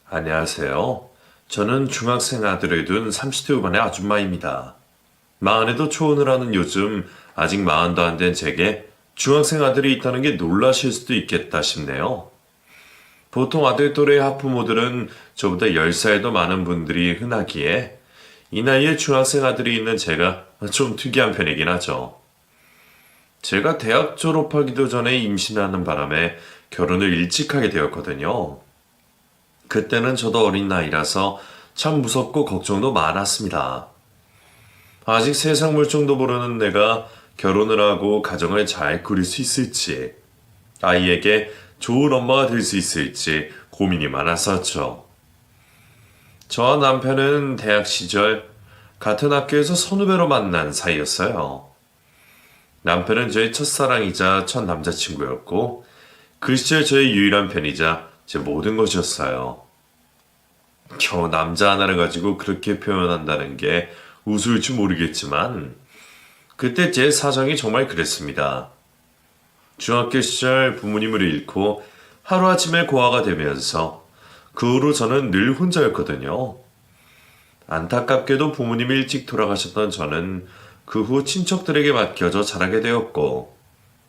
안녕하세요. 저는 중학생 아들을 둔 30대 후반의 아줌마입니다. 마흔에도 초혼을 하는 요즘 아직 마흔도 안 된 제게 중학생 아들이 있다는 게 놀라실 수도 있겠다 싶네요. 보통 아들 또래 학부모들은 저보다 10살도 많은 분들이 흔하기에 이 나이에 중학생 아들이 있는 제가 좀 특이한 편이긴 하죠. 제가 대학 졸업하기도 전에 임신하는 바람에 결혼을 일찍 하게 되었거든요. 그때는 저도 어린 나이라서 참 무섭고 걱정도 많았습니다. 아직 세상 물정도 모르는 내가 결혼을 하고 가정을 잘 꾸릴 수 있을지, 아이에게 좋은 엄마가 될 수 있을지 고민이 많았었죠. 저와 남편은 대학 시절 같은 학교에서 선후배로 만난 사이였어요. 남편은 저의 첫사랑이자 첫 남자친구였고, 그 시절 저의 유일한 편이자 제 모든 것이었어요. 겨우 남자 하나를 가지고 그렇게 표현한다는 게 우스울지 모르겠지만 그때 제 사정이 정말 그랬습니다. 중학교 시절 부모님을 잃고 하루아침에 고아가 되면서 그 후로 저는 늘 혼자였거든요. 안타깝게도 부모님이 일찍 돌아가셨던 저는 그 후 친척들에게 맡겨져 자라게 되었고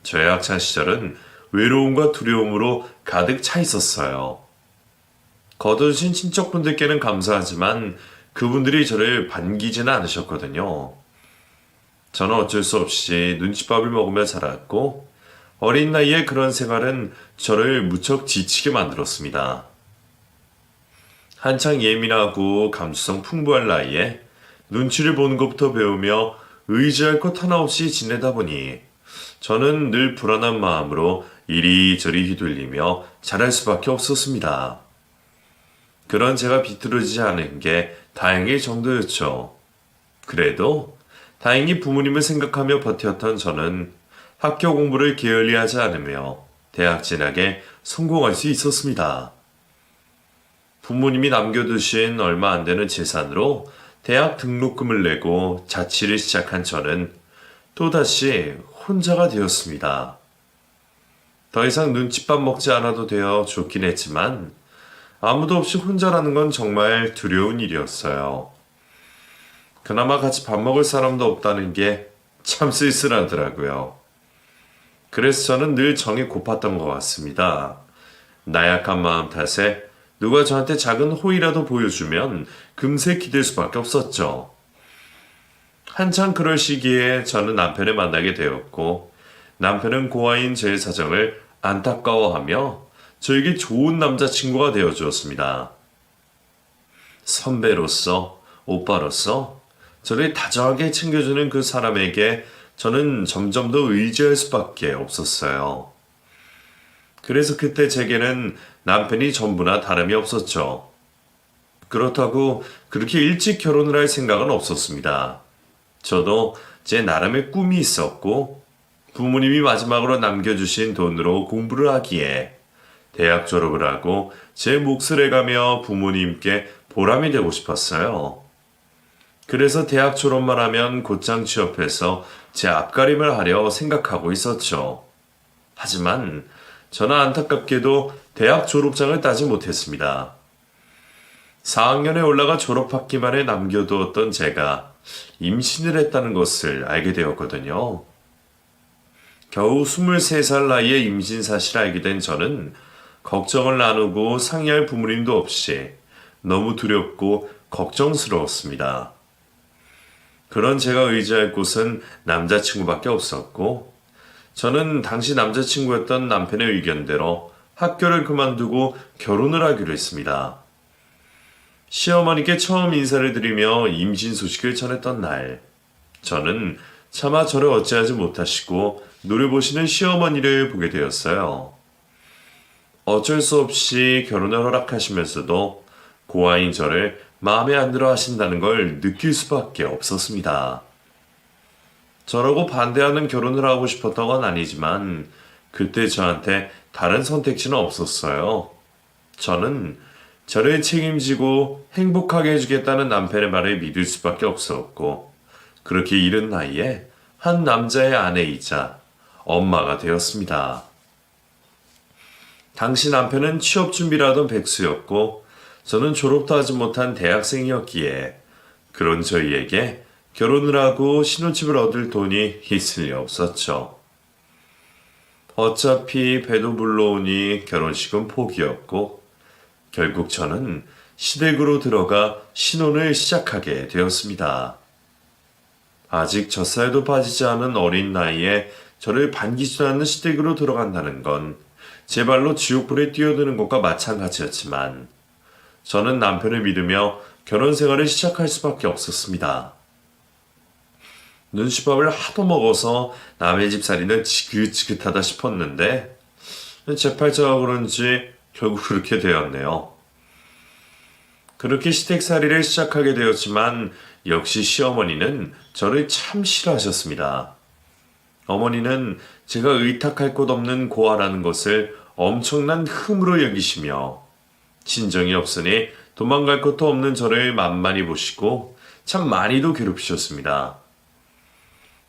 저의 학창 시절은 외로움과 두려움으로 가득 차 있었어요. 거두신 친척분들께는 감사하지만 그분들이 저를 반기지는 않으셨거든요. 저는 어쩔 수 없이 눈칫밥을 먹으며 자랐고 어린 나이에 그런 생활은 저를 무척 지치게 만들었습니다. 한창 예민하고 감수성 풍부할 나이에 눈치를 보는 것부터 배우며 의지할 것 하나 없이 지내다 보니 저는 늘 불안한 마음으로 이리저리 휘둘리며 자랄 수밖에 없었습니다. 그런 제가 비뚤어지지 않은 게 다행일 정도였죠. 그래도 다행히 부모님을 생각하며 버텼던 저는 학교 공부를 게을리하지 않으며 대학 진학에 성공할 수 있었습니다. 부모님이 남겨두신 얼마 안 되는 재산으로 대학 등록금을 내고 자취를 시작한 저는 또다시 혼자가 되었습니다. 더 이상 눈칫밥 먹지 않아도 되어 좋긴 했지만 아무도 없이 혼자라는 건 정말 두려운 일이었어요. 그나마 같이 밥 먹을 사람도 없다는 게 참 쓸쓸하더라고요. 그래서 저는 늘 정이 고팠던 것 같습니다. 나약한 마음 탓에 누가 저한테 작은 호의라도 보여주면 금세 기댈 수밖에 없었죠. 한창 그럴 시기에 저는 남편을 만나게 되었고 남편은 고아인 제 사정을 안타까워하며 저에게 좋은 남자친구가 되어주었습니다. 선배로서, 오빠로서 저를 다정하게 챙겨주는 그 사람에게 저는 점점 더 의지할 수밖에 없었어요. 그래서 그때 제게는 남편이 전부나 다름이 없었죠. 그렇다고 그렇게 일찍 결혼을 할 생각은 없었습니다. 저도 제 나름의 꿈이 있었고 부모님이 마지막으로 남겨주신 돈으로 공부를 하기에 대학 졸업을 하고 제 몫을 해가며 부모님께 보람이 되고 싶었어요. 그래서 대학 졸업만 하면 곧장 취업해서 제 앞가림을 하려 생각하고 있었죠. 하지만 저는 안타깝게도 대학 졸업장을 따지 못했습니다. 4학년에 올라가 졸업학기만에 남겨두었던 제가 임신을 했다는 것을 알게 되었거든요. 겨우 23살 나이에 임신 사실을 알게 된 저는 걱정을 나누고 상의할 부모님도 없이 너무 두렵고 걱정스러웠습니다. 그런 제가 의지할 곳은 남자친구밖에 없었고 저는 당시 남자친구였던 남편의 의견대로 학교를 그만두고 결혼을 하기로 했습니다. 시어머니께 처음 인사를 드리며 임신 소식을 전했던 날, 저는 차마 저를 어찌하지 못하시고 노려보시는 시어머니를 보게 되었어요. 어쩔 수 없이 결혼을 허락하시면서도 고아인 저를 마음에 안 들어 하신다는 걸 느낄 수밖에 없었습니다. 저라고 반대하는 결혼을 하고 싶었던 건 아니지만 그때 저한테 다른 선택지는 없었어요. 저는 저를 책임지고 행복하게 해주겠다는 남편의 말을 믿을 수밖에 없었고 그렇게 이른 나이에 한 남자의 아내이자 엄마가 되었습니다. 당시 남편은 취업 준비를 하던 백수였고 저는 졸업도 하지 못한 대학생이었기에 그런 저희에게 결혼을 하고 신혼집을 얻을 돈이 있을 리 없었죠. 어차피 배도 불러오니 결혼식은 포기였고 결국 저는 시댁으로 들어가 신혼을 시작하게 되었습니다. 아직 젖살도 빠지지 않은 어린 나이에 저를 반기지도 않는 시댁으로 들어간다는 건 제 발로 지옥불에 뛰어드는 것과 마찬가지였지만 저는 남편을 믿으며 결혼 생활을 시작할 수밖에 없었습니다. 눈칫밥을 하도 먹어서 남의 집 살이는 지긋지긋하다 싶었는데 제 팔자가 그런지 결국 그렇게 되었네요. 그렇게 시댁살이를 시작하게 되었지만 역시 시어머니는 저를 참 싫어하셨습니다. 어머니는 제가 의탁할 곳 없는 고아라는 것을 엄청난 흠으로 여기시며 친정이 없으니 도망갈 곳도 없는 저를 만만히 보시고 참 많이도 괴롭히셨습니다.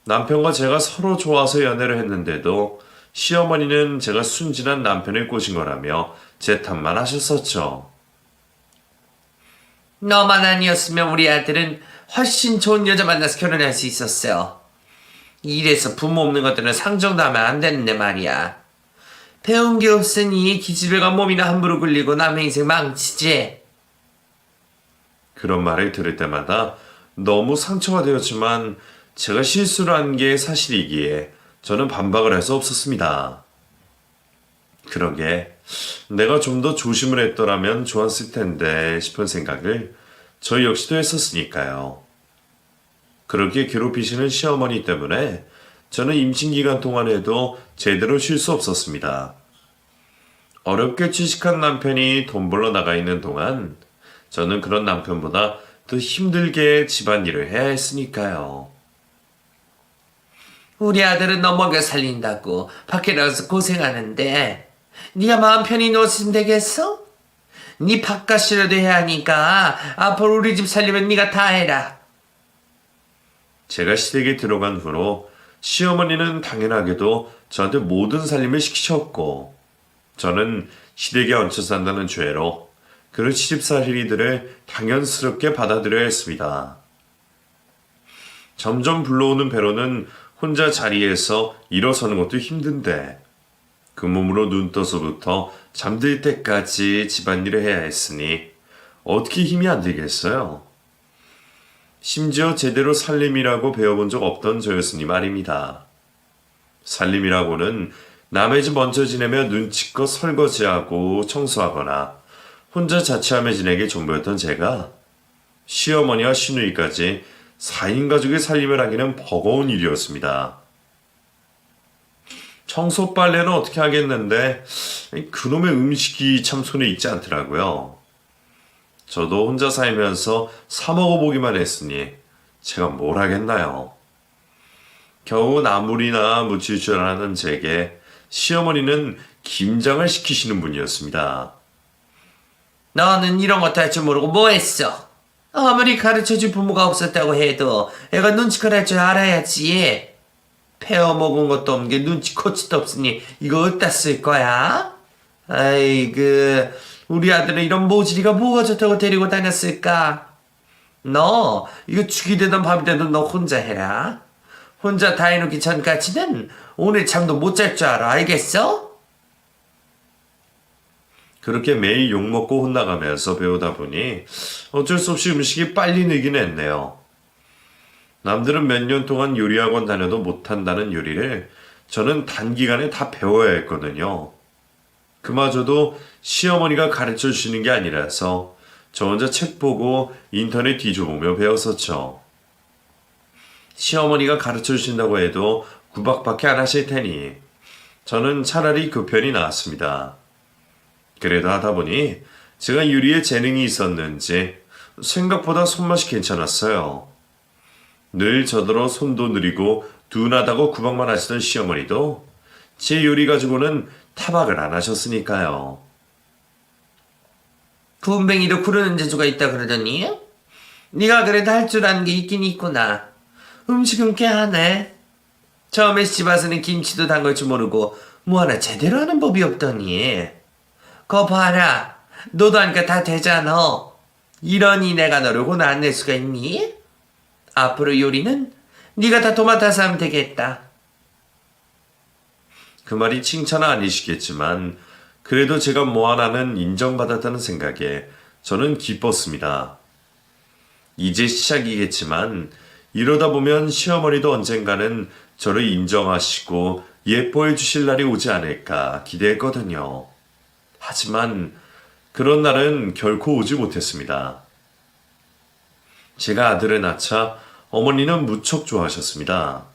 남편과 제가 서로 좋아서 연애를 했는데도 시어머니는 제가 순진한 남편을 꼬신 거라며 제 탓만 하셨었죠. 너만 아니었으면 우리 아들은 훨씬 좋은 여자 만나서 결혼할 수 있었어요. 이래서 부모 없는 것들은 상정도 하면 안 되는데 말이야. 배운 게 없으니 기집애가 몸이나 함부로 굴리고 남의 인생 망치지. 그런 말을 들을 때마다 너무 상처가 되었지만 제가 실수를 한 게 사실이기에 저는 반박을 할 수 없었습니다. 그러게 내가 좀 더 조심을 했더라면 좋았을 텐데 싶은 생각을 저 역시도 했었으니까요. 그렇게 괴롭히시는 시어머니 때문에 저는 임신기간 동안에도 제대로 쉴 수 없었습니다. 어렵게 취직한 남편이 돈 벌러 나가 있는 동안 저는 그런 남편보다 더 힘들게 집안일을 해야 했으니까요. 우리 아들은 너 먹여 살린다고 밖에 나가서 고생하는데 네가 마음 편히 놓으면 되겠어? 네 바깥이라도 해야 하니까 앞으로 우리 집 살리면 네가 다 해라. 제가 시댁에 들어간 후로 시어머니는 당연하게도 저한테 모든 살림을 시키셨고 저는 시댁에 얹혀 산다는 죄로 그런 시집살이들을 당연스럽게 받아들여야 했습니다. 점점 불러오는 배로는 혼자 자리에서 일어서는 것도 힘든데 그 몸으로 눈 떠서부터 잠들 때까지 집안일을 해야 했으니 어떻게 힘이 안 들겠어요? 심지어 제대로 살림이라고 배워본 적 없던 저였으니 말입니다. 살림이라고는 남의 집 얹혀 지내며 눈치껏 설거지하고 청소하거나 혼자 자취하며 지내기 전부였던 제가 시어머니와 시누이까지 4인 가족의 살림을 하기는 버거운 일이었습니다. 청소 빨래는 어떻게 하겠는데 그놈의 음식이 참 손에 익지 않더라고요. 저도 혼자 살면서 사 먹어보기만 했으니 제가 뭘 하겠나요. 겨우 나물이나 무칠 줄 아는 제게 시어머니는 김장을 시키시는 분이었습니다. 너는 이런 것도 할 줄 모르고 뭐 했어? 아무리 가르쳐줄 부모가 없었다고 해도 애가 눈치껏 할 줄 알아야지. 배워먹은 것도 없는 게 눈치코치도 없으니 이거 어디다 쓸 거야? 아이고 우리 아들은 이런 모질이가 뭐가 좋다고 데리고 다녔을까? 너 이거 죽이 되든 밥이 되든 너 혼자 해라. 혼자 다 해놓기 전까지는 오늘 잠도 못 잘 줄 알아. 알겠어? 그렇게 매일 욕먹고 혼나가면서 배우다 보니 어쩔 수 없이 음식이 빨리 늘긴 했네요. 남들은 몇 년 동안 요리학원 다녀도 못한다는 요리를 저는 단기간에 다 배워야 했거든요. 그마저도 시어머니가 가르쳐 주시는 게 아니라서 저 혼자 책 보고 인터넷 뒤져보며 배웠었죠. 시어머니가 가르쳐 주신다고 해도 구박밖에 안 하실 테니 저는 차라리 그 편이 나았습니다. 그래도 하다 보니 제가 요리에 재능이 있었는지 생각보다 손맛이 괜찮았어요. 늘 저더러 손도 느리고 둔하다고 구박만 하시던 시어머니도 제 요리 가지고는 타박을 안 하셨으니까요. 군뱅이도 구르는 재주가 있다 그러더니? 네가 그래도 할 줄 아는 게 있긴 있구나. 음식은 꽤 하네. 처음에 집 와서는 김치도 담글 줄 모르고 뭐 하나 제대로 하는 법이 없더니. 거 봐라. 너도 하니까 다 되잖아. 이러니 내가 너를 혼 안 낼 수가 있니? 앞으로 요리는 네가 다 도맡아서 하면 되겠다. 그 말이 칭찬은 아니시겠지만 그래도 제가 뭐 하나는 인정받았다는 생각에 저는 기뻤습니다. 이제 시작이겠지만 이러다 보면 시어머니도 언젠가는 저를 인정하시고 예뻐해 주실 날이 오지 않을까 기대했거든요. 하지만 그런 날은 결코 오지 못했습니다. 제가 아들을 낳자 어머니는 무척 좋아하셨습니다.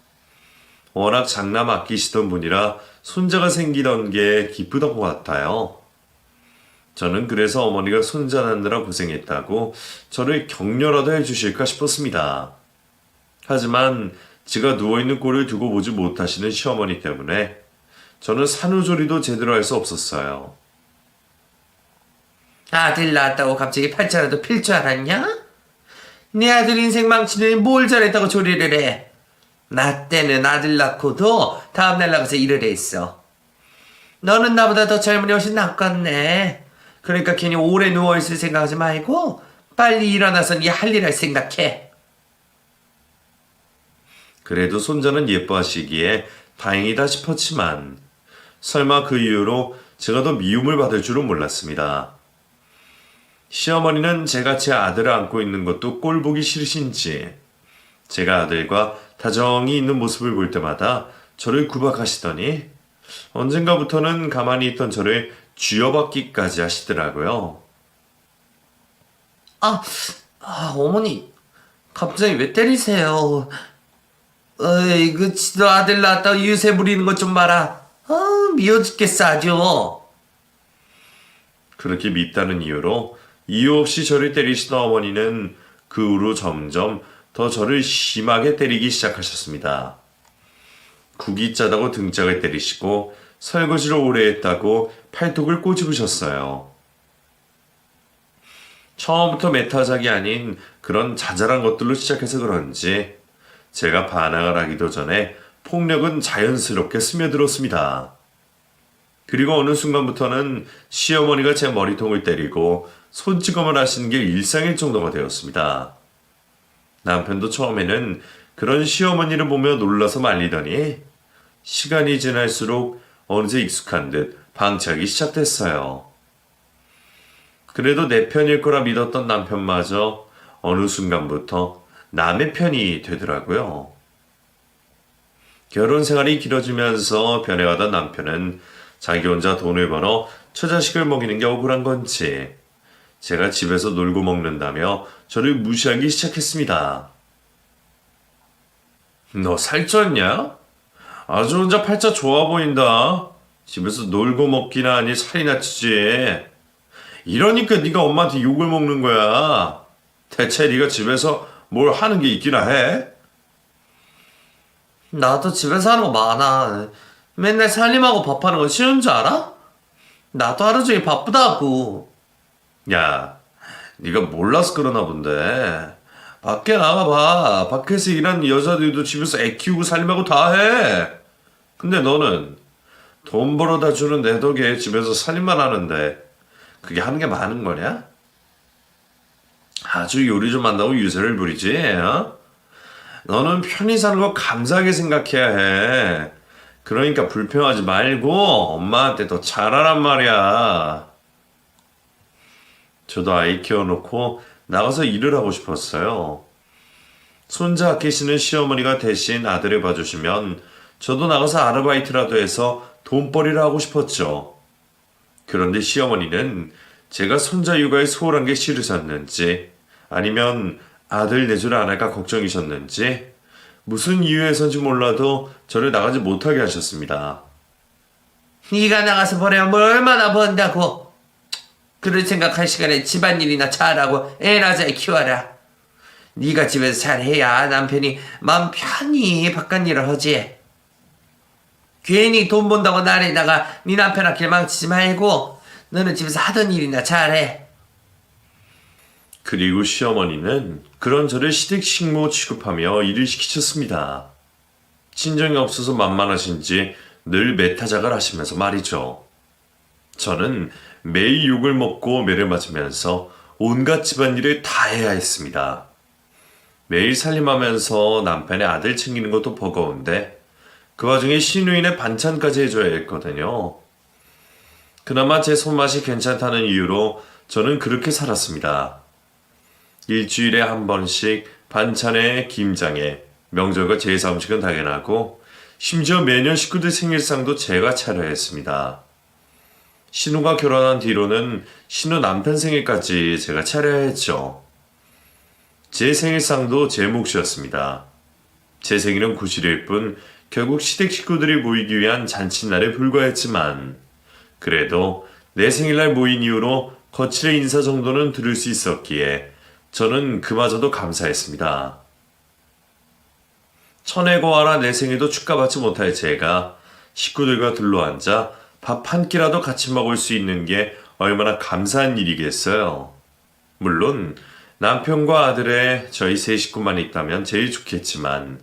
워낙 장남 아끼시던 분이라 손자가 생기던 게 기쁘던 것 같아요. 저는 그래서 어머니가 손자 낳느라 고생했다고 저를 격려라도 해주실까 싶었습니다. 하지만 제가 누워있는 꼴을 두고 보지 못하시는 시어머니 때문에 저는 산후조리도 제대로 할 수 없었어요. 아들 낳았다고 갑자기 팔자라도 필 줄 알았냐? 내 아들 인생 망치는 뭘 잘했다고 조리를 해. 나 때는 아들 낳고도 다음날 나가서 일을 했어. 너는 나보다 더 젊으니 훨씬 낫겠네. 그러니까 괜히 오래 누워있을 생각하지 말고 빨리 일어나서 네 할 일 할 생각해. 그래도 손자는 예뻐하시기에 다행이다 싶었지만 설마 그 이후로 제가 더 미움을 받을 줄은 몰랐습니다. 시어머니는 제가 제 아들을 안고 있는 것도 꼴 보기 싫으신지 제가 아들과 다정히 있는 모습을 볼 때마다 저를 구박하시더니 언젠가부터는 가만히 있던 저를 쥐어받기까지 하시더라고요. 어머니 갑자기 왜 때리세요? 그 지도 아들 낳았다고 유세 부리는 것 좀 봐라. 미워 죽겠어 아주. 그렇게 밉다는 이유로 이유 없이 저를 때리시던 어머니는 그 후로 점점 더 저를 심하게 때리기 시작하셨습니다. 국이 짜다고 등짝을 때리시고 설거지를 오래 했다고 팔뚝을 꼬집으셨어요. 처음부터 메타작이 아닌 그런 자잘한 것들로 시작해서 그런지 제가 반항을 하기도 전에 폭력은 자연스럽게 스며들었습니다. 그리고 어느 순간부터는 시어머니가 제 머리통을 때리고 손찌검을 하시는 게 일상일 정도가 되었습니다. 남편도 처음에는 그런 시어머니를 보며 놀라서 말리더니 시간이 지날수록 어느새 익숙한 듯 방치하기 시작됐어요. 그래도 내 편일 거라 믿었던 남편마저 어느 순간부터 남의 편이 되더라고요. 결혼 생활이 길어지면서 변해가던 남편은 자기 혼자 돈을 벌어 처자식을 먹이는 게 억울한 건지 제가 집에서 놀고 먹는다며 저를 무시하기 시작했습니다. 너 살쪘냐? 아주 혼자 팔자 좋아 보인다. 집에서 놀고 먹기나 하니 살이나 찌지. 이러니까 네가 엄마한테 욕을 먹는 거야. 대체 네가 집에서 뭘 하는 게 있기나 해? 나도 집에서 하는 거 많아. 맨날 살림하고 밥하는 거 쉬운 줄 알아? 나도 하루 종일 바쁘다고. 야, 네가 몰라서 그러나 본데. 밖에 나가봐. 밖에서 일하는 여자들도 집에서 애 키우고 살림하고 다 해. 근데 너는 돈 벌어다 주는 내 덕에 집에서 살림만 하는데 그게 하는 게 많은 거냐? 아주 요리 좀 한다고 유세를 부리지, 어? 너는 편히 사는 거 감사하게 생각해야 해. 그러니까 불평하지 말고 엄마한테 더 잘하란 말이야. 저도 아이 키워놓고 나가서 일을 하고 싶었어요. 손자 아끼시는 시어머니가 대신 아들을 봐주시면 저도 나가서 아르바이트라도 해서 돈벌이를 하고 싶었죠. 그런데 시어머니는 제가 손자 육아에 소홀한 게 싫으셨는지 아니면 아들 내조를 안 할까 걱정이셨는지 무슨 이유에선지 몰라도 저를 나가지 못하게 하셨습니다. 네가 나가서 벌어야 뭘 얼마나 번다고. 그럴 생각할 시간에 집안일이나 잘하고 애나 잘 키워라. 네가 집에서 잘해야 남편이 마음 편히 바깥 일을 하지. 괜히 돈 번다고 나래다가 네 남편 아끼를 망치지 말고 너는 집에서 하던 일이나 잘해. 그리고 시어머니는 그런 저를 시댁식모 취급하며 일을 시키셨습니다. 친정이 없어서 만만하신지 늘 매타작을 하시면서 말이죠. 저는 매일 욕을 먹고 매를 맞으면서 온갖 집안일을 다 해야 했습니다. 매일 살림하면서 남편의 아들 챙기는 것도 버거운데 그 와중에 시누이네 반찬까지 해줘야 했거든요. 그나마 제 손맛이 괜찮다는 이유로 저는 그렇게 살았습니다. 일주일에 한 번씩 반찬에 김장에 명절과 제사 음식은 당연하고 심지어 매년 식구들 생일상도 제가 차려야 했습니다. 신우가 결혼한 뒤로는 신우 남편 생일까지 제가 차려야 했죠. 제 생일상도 제 몫이었습니다. 제 생일은 9일일 뿐 결국 시댁 식구들이 모이기 위한 잔칫날에 불과했지만 그래도 내 생일날 모인 이후로 거칠의 인사 정도는 들을 수 있었기에 저는 그마저도 감사했습니다. 천혜고아라 내 생일도 축가받지 못할 제가 식구들과 둘러앉아 밥 한 끼라도 같이 먹을 수 있는 게 얼마나 감사한 일이겠어요. 물론 남편과 아들의 저희 세 식구만 있다면 제일 좋겠지만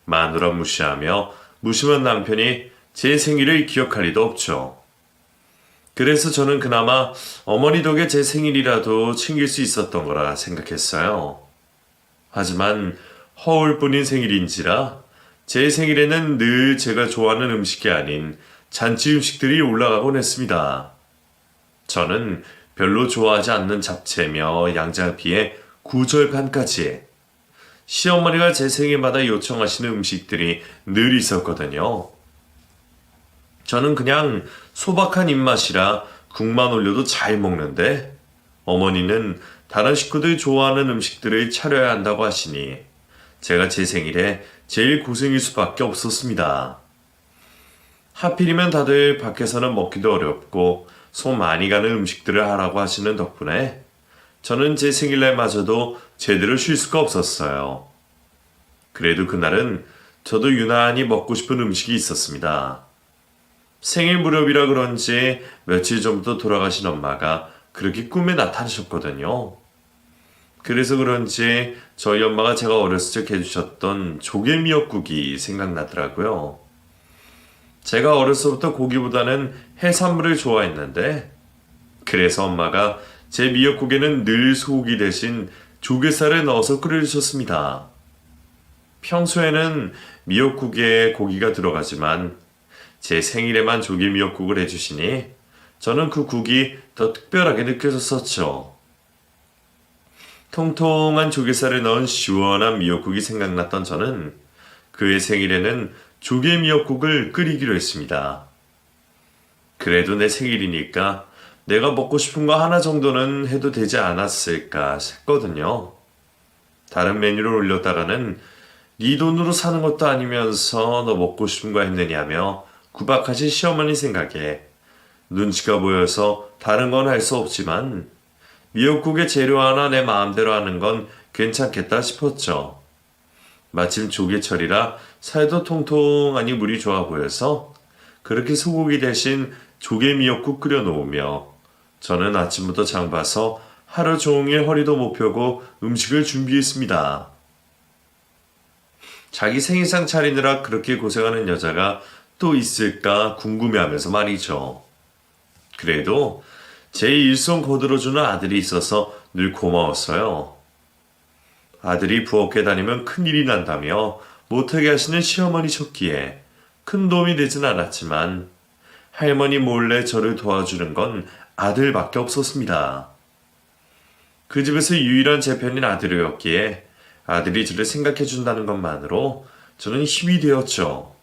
마누라 무시하며 무심한 남편이 제 생일을 기억할 리도 없죠. 그래서 저는 그나마 어머니 덕에 제 생일이라도 챙길 수 있었던 거라 생각했어요. 하지만 허울뿐인 생일인지라 제 생일에는 늘 제가 좋아하는 음식이 아닌 잔치 음식들이 올라가곤 했습니다. 저는 별로 좋아하지 않는 잡채며 양장피에 구절간까지 시어머니가 제 생일마다 요청하시는 음식들이 늘 있었거든요. 저는 그냥 소박한 입맛이라 국만 올려도 잘 먹는데 어머니는 다른 식구들이 좋아하는 음식들을 차려야 한다고 하시니 제가 제 생일에 제일 고생일 수밖에 없었습니다. 하필이면 다들 밖에서는 먹기도 어렵고 손 많이 가는 음식들을 하라고 하시는 덕분에 저는 제 생일날마저도 제대로 쉴 수가 없었어요. 그래도 그날은 저도 유난히 먹고 싶은 음식이 있었습니다. 생일 무렵이라 그런지 며칠 전부터 돌아가신 엄마가 그렇게 꿈에 나타나셨거든요. 그래서 그런지 저희 엄마가 제가 어렸을 적 해주셨던 조개미역국이 생각나더라고요. 제가 어려서부터 고기보다는 해산물을 좋아했는데 그래서 엄마가 제 미역국에는 늘 소고기 대신 조개살을 넣어서 끓여주셨습니다. 평소에는 미역국에 고기가 들어가지만 제 생일에만 조개 미역국을 해주시니 저는 그 국이 더 특별하게 느껴졌었죠. 통통한 조개살을 넣은 시원한 미역국이 생각났던 저는 그의 생일에는 조개 미역국을 끓이기로 했습니다. 그래도 내 생일이니까 내가 먹고 싶은 거 하나 정도는 해도 되지 않았을까 싶거든요. 다른 메뉴를 올렸다가는 네 돈으로 사는 것도 아니면서 너 먹고 싶은 거 했느냐며 구박하신 시어머니 생각에 눈치가 보여서 다른 건 할 수 없지만 미역국의 재료 하나 내 마음대로 하는 건 괜찮겠다 싶었죠. 마침 조개철이라 살도 통통하니 물이 좋아 보여서 그렇게 소고기 대신 조개 미역국 끓여 놓으며 저는 아침부터 장 봐서 하루 종일 허리도 못 펴고 음식을 준비했습니다. 자기 생일상 차리느라 그렇게 고생하는 여자가 또 있을까 궁금해하면서 말이죠. 그래도 제 일손 거들어주는 아들이 있어서 늘 고마웠어요. 아들이 부엌에 다니면 큰일이 난다며 못하게 하시는 시어머니셨기에 큰 도움이 되진 않았지만 할머니 몰래 저를 도와주는 건 아들밖에 없었습니다. 그 집에서 유일한 제 편인 아들이었기에 아들이 저를 생각해 준다는 것만으로 저는 힘이 되었죠.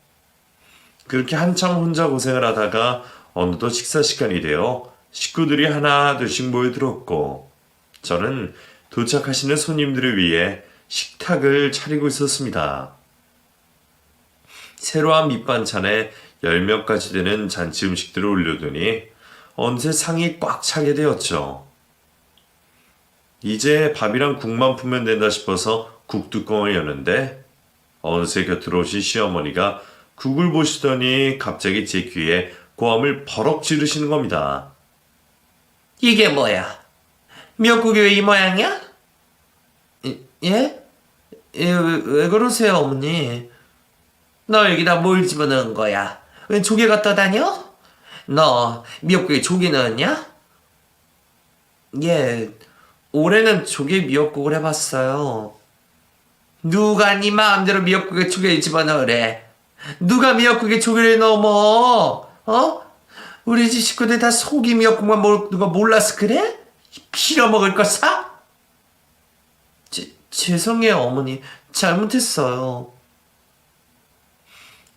그렇게 한참 혼자 고생을 하다가 어느덧 식사 시간이 되어 식구들이 하나 둘씩 모여들었고 저는 도착하시는 손님들을 위해 식탁을 차리고 있었습니다. 새로운 밑반찬에 10몇 가지 되는 잔치 음식들을 올려두니 어느새 상이 꽉 차게 되었죠. 이제 밥이랑 국만 풀면 된다 싶어서 국 뚜껑을 여는데 어느새 곁으로 오신 시어머니가 국을 보시더니 갑자기 제 귀에 고함을 버럭 지르시는 겁니다. 이게 뭐야? 미역국이 왜 이 모양이야? 예? 왜 그러세요, 어머니? 너 여기다 뭘 집어넣은 거야? 왜 조개 갖다 다녀? 너 미역국에 조개 넣었냐? 예, 올해는 조개 미역국을 해봤어요. 누가 네 마음대로 미역국에 조개를 집어넣으래? 누가 미역국에 조개를 넣어? 우리 집 식구들 다 소기 미역국만 먹는 거 몰라서 그래? 빌어먹을 거 사? 죄송해요, 어머니. 잘못했어요.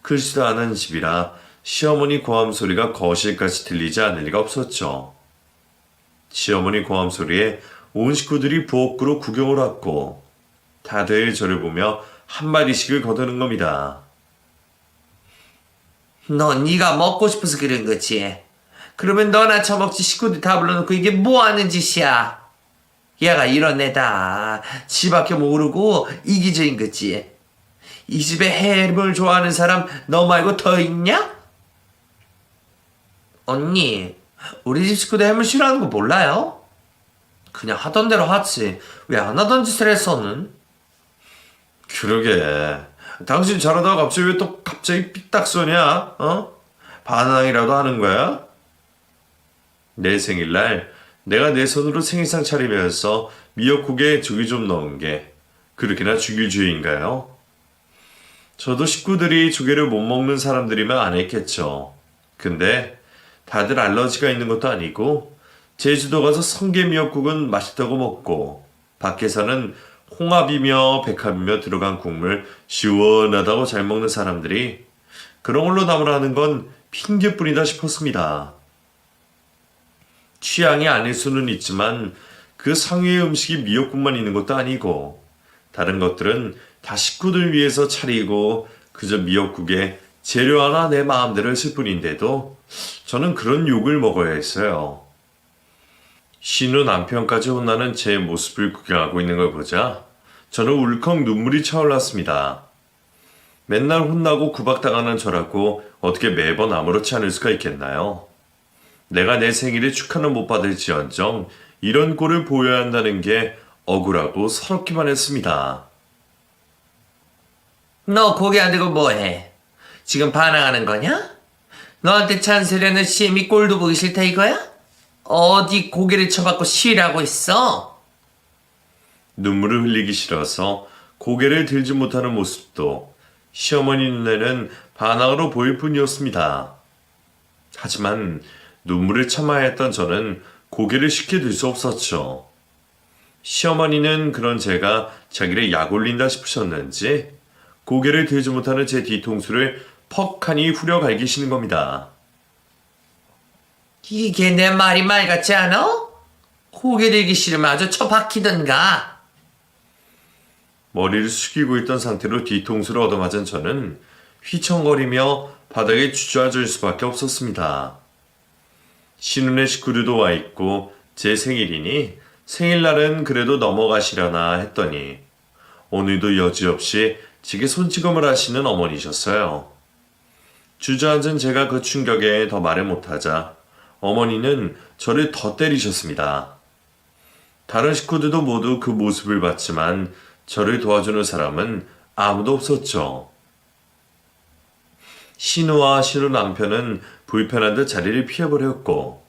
크지도 않은 집이라 시어머니 고함 소리가 거실까지 들리지 않을 리가 없었죠. 시어머니 고함 소리에 온 식구들이 부엌으로 구경을 왔고 다들 저를 보며 한마디씩을 거두는 겁니다. 넌 네가 먹고 싶어서 그런 거지. 그러면 너나 처먹지 식구들 다 불러놓고 이게 뭐 하는 짓이야? 얘가 이런 애다. 지밖에 모르고 이기적인 거지. 이 집에 해물 좋아하는 사람 너 말고 더 있냐? 언니, 우리 집 식구들 해물 싫어하는 거 몰라요? 그냥 하던 대로 하지. 왜 안 하던 짓을 했어는? 그러게. 당신 잘하다가 갑자기 삐딱 쏘냐? 반항이라도 하는 거야? 내 생일날 내가 내 손으로 생일상 차리면서 미역국에 조기 좀 넣은 게 그렇게나 죽일 죄인가요? 저도 식구들이 조개를 못 먹는 사람들이면 안 했겠죠. 근데 다들 알러지가 있는 것도 아니고 제주도 가서 성게 미역국은 맛있다고 먹고 밖에서는 홍합이며 백합이며 들어간 국물 시원하다고 잘 먹는 사람들이 그런 걸로 나무라는 건 핑계뿐이다 싶었습니다. 취향이 아닐 수는 있지만 그 상위의 음식이 미역국만 있는 것도 아니고 다른 것들은 다 식구들 위해서 차리고 그저 미역국에 재료 하나 내 마음대로 했을 뿐인데도 저는 그런 욕을 먹어야 했어요. 신우 남편까지 혼나는 제 모습을 구경하고 있는 걸 보자 저는 울컥 눈물이 차올랐습니다. 맨날 혼나고 구박당하는 저라고 어떻게 매번 아무렇지 않을 수가 있겠나요? 내가 내 생일에 축하는 못 받을지언정 이런 꼴을 보여야 한다는 게 억울하고 서럽기만 했습니다. 너 고개 안 들고 뭐해? 지금 반항하는 거냐? 너한테 찬스려는 시엠이 꼴도 보기 싫다 이거야? 어디 고개를 쳐박고 쉬라고 있어? 눈물을 흘리기 싫어서 고개를 들지 못하는 모습도 시어머니 눈에는 반항으로 보일 뿐이었습니다. 하지만 눈물을 참아야 했던 저는 고개를 쉽게 들 수 없었죠. 시어머니는 그런 제가 자기를 약 올린다 싶으셨는지 고개를 들지 못하는 제 뒤통수를 퍽하니 후려 갈기시는 겁니다. 이게 내 말이 말 같지 않아? 고개 들기 싫으면 아주 쳐박히던가. 머리를 숙이고 있던 상태로 뒤통수를 얻어맞은 저는 휘청거리며 바닥에 주저앉을 수밖에 없었습니다. 신혼의 식구들도 와 있고 제 생일이니 생일날은 그래도 넘어가시려나 했더니 오늘도 여지없이 제게 손찌검을 하시는 어머니셨어요. 주저앉은 제가 그 충격에 더 말을 못하자 어머니는 저를 더 때리셨습니다. 다른 식구들도 모두 그 모습을 봤지만 저를 도와주는 사람은 아무도 없었죠. 신우와 신우 남편은 불편한 듯 자리를 피해버렸고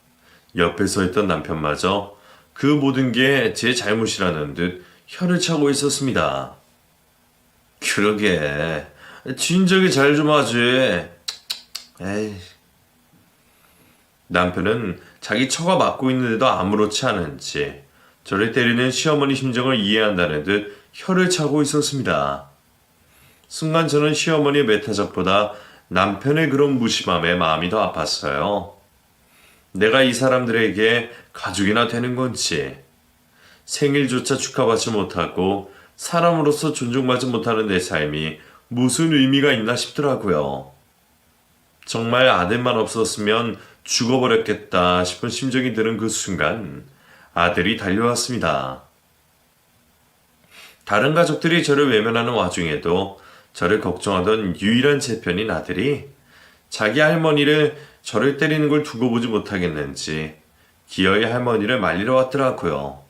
옆에 서 있던 남편마저 그 모든 게 제 잘못이라는 듯 혀를 차고 있었습니다. 그러게 진작에 잘 좀 하지. 에이. 남편은 자기 처가 맞고 있는데도 아무렇지 않은지 저를 때리는 시어머니 심정을 이해한다는 듯 혀를 차고 있었습니다. 순간 저는 시어머니의 메타적보다 남편의 그런 무심함에 마음이 더 아팠어요. 내가 이 사람들에게 가족이나 되는 건지 생일조차 축하받지 못하고 사람으로서 존중받지 못하는 내 삶이 무슨 의미가 있나 싶더라고요. 정말 아들만 없었으면 죽어버렸겠다 싶은 심정이 드는 그 순간 아들이 달려왔습니다. 다른 가족들이 저를 외면하는 와중에도 저를 걱정하던 유일한 제 편인 아들이 자기 할머니를 저를 때리는 걸 두고 보지 못하겠는지 기어이 할머니를 말리러 왔더라고요.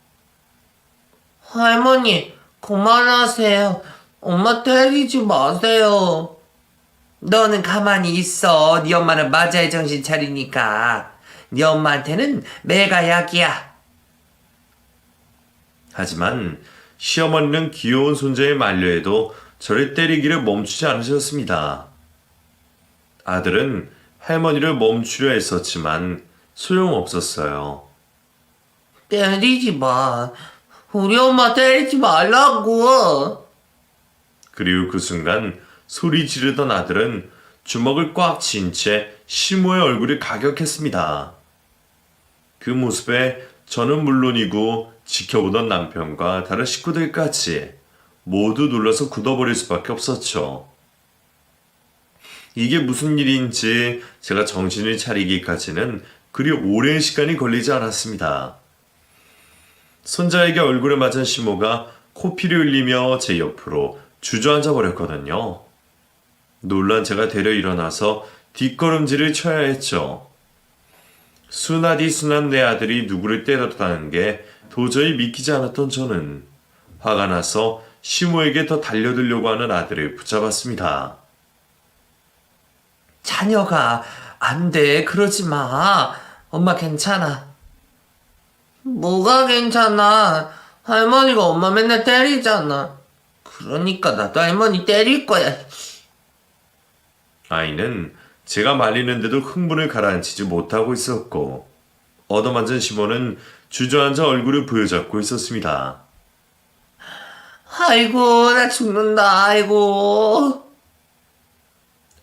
할머니, 그만하세요. 엄마 때리지 마세요. 너는 가만히 있어. 네 엄마는 맞아야 정신 차리니까. 네 엄마한테는 내가 약이야. 하지만 시어머니는 귀여운 손자의 만류에도 저를 때리기를 멈추지 않으셨습니다. 아들은 할머니를 멈추려 했었지만 소용없었어요. 때리지 마. 우리 엄마 때리지 말라고. 그리고 그 순간 소리 지르던 아들은 주먹을 꽉 쥔 채 시모의 얼굴을 가격했습니다. 그 모습에 저는 물론이고 지켜보던 남편과 다른 식구들까지 모두 놀라서 굳어버릴 수밖에 없었죠. 이게 무슨 일인지 제가 정신을 차리기까지는 그리 오랜 시간이 걸리지 않았습니다. 손자에게 얼굴을 맞은 시모가 코피를 흘리며 제 옆으로 주저앉아 버렸거든요. 놀란 제가 데려 일어나서 뒷걸음질을 쳐야 했죠. 순하디 순한 내 아들이 누구를 때렸다는 게 도저히 믿기지 않았던 저는 화가 나서 시모에게 더 달려들려고 하는 아들을 붙잡았습니다. 자녀가 안 돼. 그러지 마. 엄마 괜찮아. 뭐가 괜찮아? 할머니가 엄마 맨날 때리잖아. 그러니까 나도 할머니 때릴 거야. 아이는 제가 말리는데도 흥분을 가라앉히지 못하고 있었고 얻어맞은 시모는 주저앉아 얼굴을 부여잡고 있었습니다. 아이고 나 죽는다. 아이고.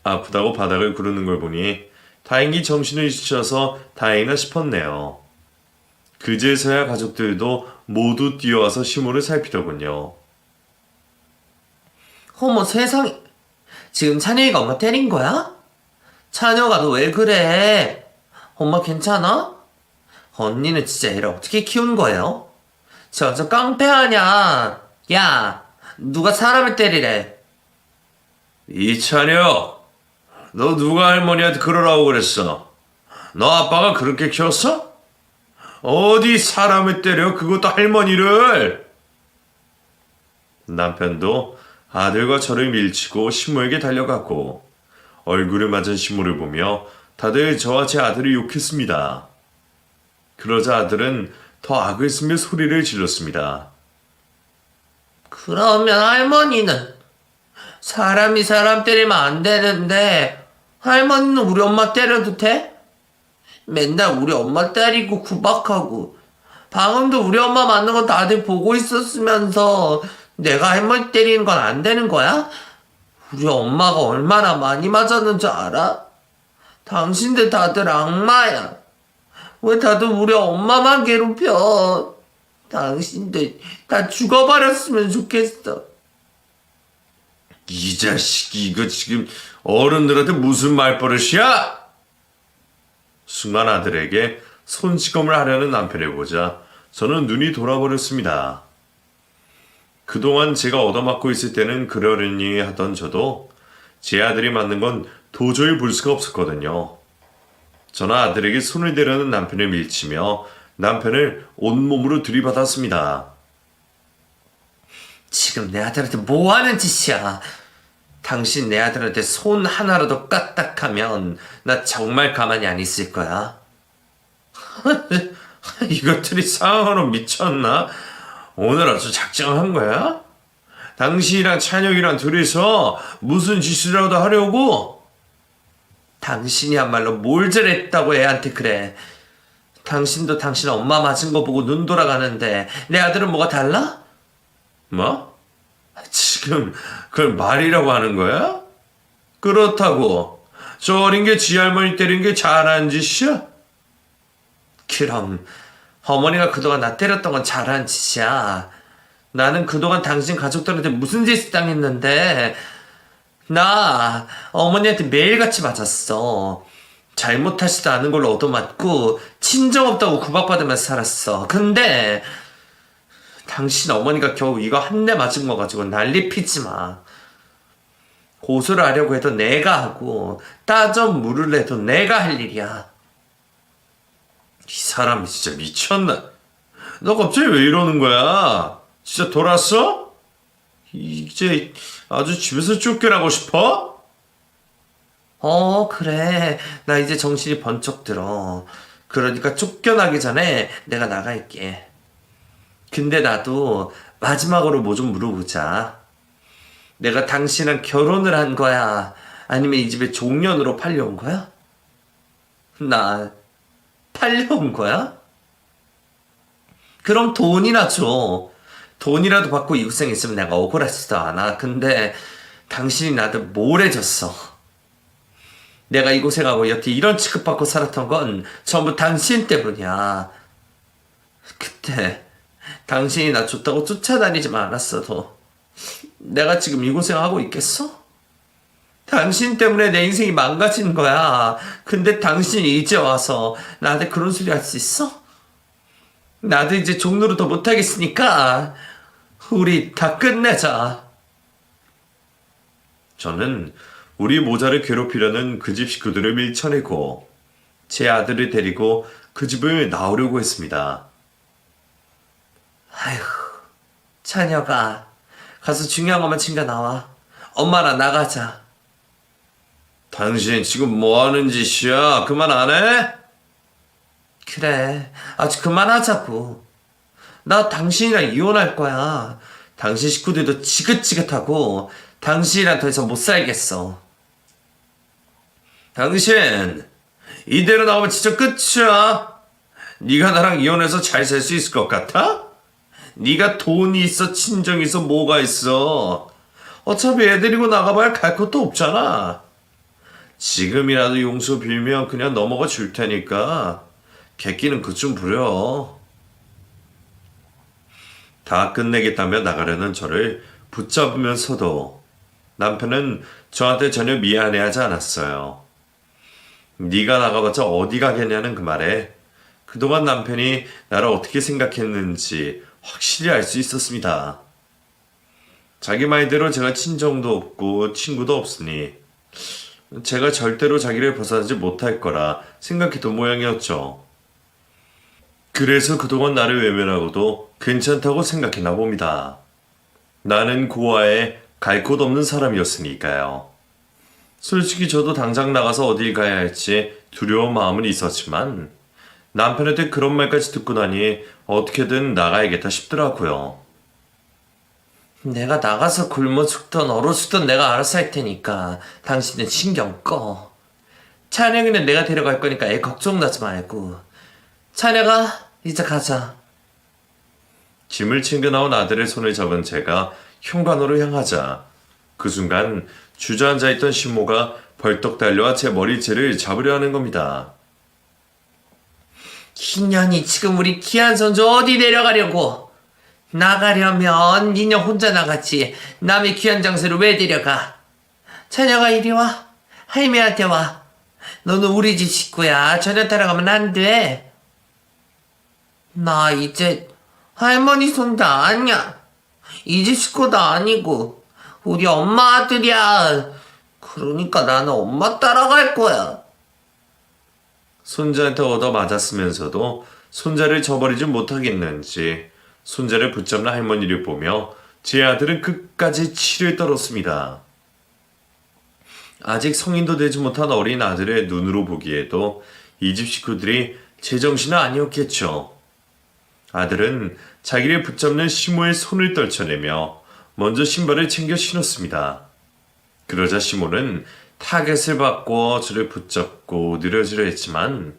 아프다고 바닥을 구르는 걸 보니 다행히 정신을 잊으셔서 다행이나 싶었네요. 그제서야 가족들도 모두 뛰어와서 시모를 살피더군요. 어머 세상에. 지금 찬영이가 엄마 때린 거야? 찬영아 너 왜 그래? 엄마 괜찮아? 언니는 진짜 애를 어떻게 키운 거예요? 저 완전 깡패 아냐? 야 누가 사람을 때리래? 이찬혁, 너 누가 할머니한테 그러라고 그랬어? 너 아빠가 그렇게 키웠어? 어디 사람을 때려, 그것도 할머니를? 남편도 아들과 저를 밀치고 시모에게 달려갔고 얼굴을 맞은 시모를 보며 다들 저와 제 아들을 욕했습니다. 그러자 아들은 더 악을 쓰며 소리를 질렀습니다. 그러면 할머니는 사람이 사람 때리면 안 되는데 할머니는 우리 엄마 때려도 돼? 맨날 우리 엄마 때리고 구박하고 방금도 우리 엄마 맞는 거 다들 보고 있었으면서 내가 할머니 때리는 건 안 되는 거야? 우리 엄마가 얼마나 많이 맞았는지 알아? 당신들 다들 악마야. 왜 다들 우리 엄마만 괴롭혀? 당신들 다 죽어버렸으면 좋겠어. 이 자식이 이거 지금 어른들한테 무슨 말버릇이야? 순간 아들에게 손찌검을 하려는 남편을 보자 저는 눈이 돌아버렸습니다. 그동안 제가 얻어맞고 있을 때는 그러려니 하던 저도 제 아들이 맞는 건 도저히 볼 수가 없었거든요. 저는 아들에게 손을 대려는 남편을 밀치며 남편을 온몸으로 들이받았습니다. 지금 내 아들한테 뭐 하는 짓이야? 당신 내 아들한테 손 하나라도 까딱하면 나 정말 가만히 안 있을 거야. 이것들이 상황으로 미쳤나? 오늘 아주 작정한 거야? 당신이랑 찬혁이랑 둘이서 무슨 짓이라도 하려고? 당신이야말로 뭘 저랬다고 애한테 그래. 당신도 당신 엄마 맞은 거 보고 눈 돌아가는데 내 아들은 뭐가 달라? 뭐? 지금 그걸 말이라고 하는 거야? 그렇다고 저 어린 게 지 할머니 때린 게 잘한 짓이야? 그럼 어머니가 그동안 나 때렸던 건 잘한 짓이야. 나는 그동안 당신 가족들한테 무슨 짓을 당했는데 나 어머니한테 매일같이 맞았어. 잘못하지도 않은 걸로 얻어맞고 친정 없다고 구박받으면서 살았어. 근데 당신 어머니가 겨우 이거 한 대 맞은 거 가지고 난리 피지 마. 고소를 하려고 해도 내가 하고 따져 물으려도 내가 할 일이야. 이 사람이 진짜 미쳤나? 너 갑자기 왜 이러는 거야? 진짜 돌았어? 이제 아주 집에서 쫓겨나고 싶어? 그래. 나 이제 정신이 번쩍 들어. 그러니까 쫓겨나기 전에 내가 나갈게. 근데 나도 마지막으로 뭐 좀 물어보자. 내가 당신이랑 결혼을 한 거야? 아니면 이 집에 종년으로 팔려온 거야? 나 팔려온 거야? 그럼 돈이나 줘. 돈이라도 받고 이웃생 있으면 내가 억울하지도 않아. 근데 당신이 나한테 뭘 해줬어? 내가 이곳에 가고 여태 이런 취급받고 살았던 건 전부 당신 때문이야. 그때 당신이 나 좋다고 쫓아다니지만 않았어도 내가 지금 이 고생하고 있겠어? 당신 때문에 내 인생이 망가진 거야. 근데 당신이 이제 와서 나한테 그런 소리 할 수 있어? 나도 이제 종로로 더 못하겠으니까 우리 다 끝내자. 저는 우리 모자를 괴롭히려는 그 집 식구들을 밀쳐내고 제 아들을 데리고 그 집을 나오려고 했습니다. 아휴, 자녀가 가서 중요한 것만 챙겨 나와. 엄마랑 나가자. 당신 지금 뭐 하는 짓이야? 그만 안 해? 그래, 아주 그만하자고. 나 당신이랑 이혼할 거야. 당신 식구들도 지긋지긋하고 당신이랑 더 이상 못 살겠어. 당신 이대로 나오면 진짜 끝이야. 네가 나랑 이혼해서 잘 살 수 있을 것 같아? 네가 돈이 있어, 친정이 있어, 뭐가 있어. 어차피 애 데리고 나가봐야 갈 것도 없잖아. 지금이라도 용서 빌면 그냥 넘어가 줄 테니까 객기는 그쯤 부려. 다 끝내겠다며 나가려는 저를 붙잡으면서도 남편은 저한테 전혀 미안해하지 않았어요. 네가 나가봤자 어디 가겠냐는 그 말에 그동안 남편이 나를 어떻게 생각했는지 확실히 알 수 있었습니다. 자기 말대로 제가 친정도 없고 친구도 없으니 제가 절대로 자기를 벗어나지 못할 거라 생각했던 모양이었죠. 그래서 그동안 나를 외면하고도 괜찮다고 생각했나 봅니다. 나는 고아에 갈 곳 없는 사람이었으니까요. 솔직히 저도 당장 나가서 어딜 가야 할지 두려운 마음은 있었지만 남편한테 그런 말까지 듣고 나니 어떻게든 나가야겠다 싶더라고요. 내가 나가서 굶어 죽던 얼어 죽던 내가 알아서 할 테니까 당신은 신경 꺼. 찬영이는 내가 데려갈 거니까 애 걱정나지 말고. 찬영아, 이제 가자. 짐을 챙겨 나온 아들의 손을 잡은 제가 현관으로 향하자 그 순간 주저앉아 있던 신모가 벌떡 달려와 제 머리채를 잡으려 하는 겁니다. 희년이 지금 우리 귀한 손주 어디 데려가려고? 나가려면 니녀 혼자 나갔지. 남의 귀한 장소를 왜 데려가? 찬영아, 이리 와. 할매한테 와. 너는 우리 집 식구야. 전혀 따라가면 안 돼. 나 이제 할머니 손도 아니야. 이 집 식구도 아니고 우리 엄마 아들이야. 그러니까 나는 엄마 따라갈 거야. 손자한테 얻어맞았으면서도 손자를 저버리지 못하겠는지 손자를 붙잡는 할머니를 보며 제 아들은 끝까지 치를 떨었습니다. 아직 성인도 되지 못한 어린 아들의 눈으로 보기에도 이 집 식구들이 제정신은 아니었겠죠. 아들은 자기를 붙잡는 시모의 손을 떨쳐내며 먼저 신발을 챙겨 신었습니다. 그러자 시모는 타겟을 바꿔 저를 붙잡고 느려지려 했지만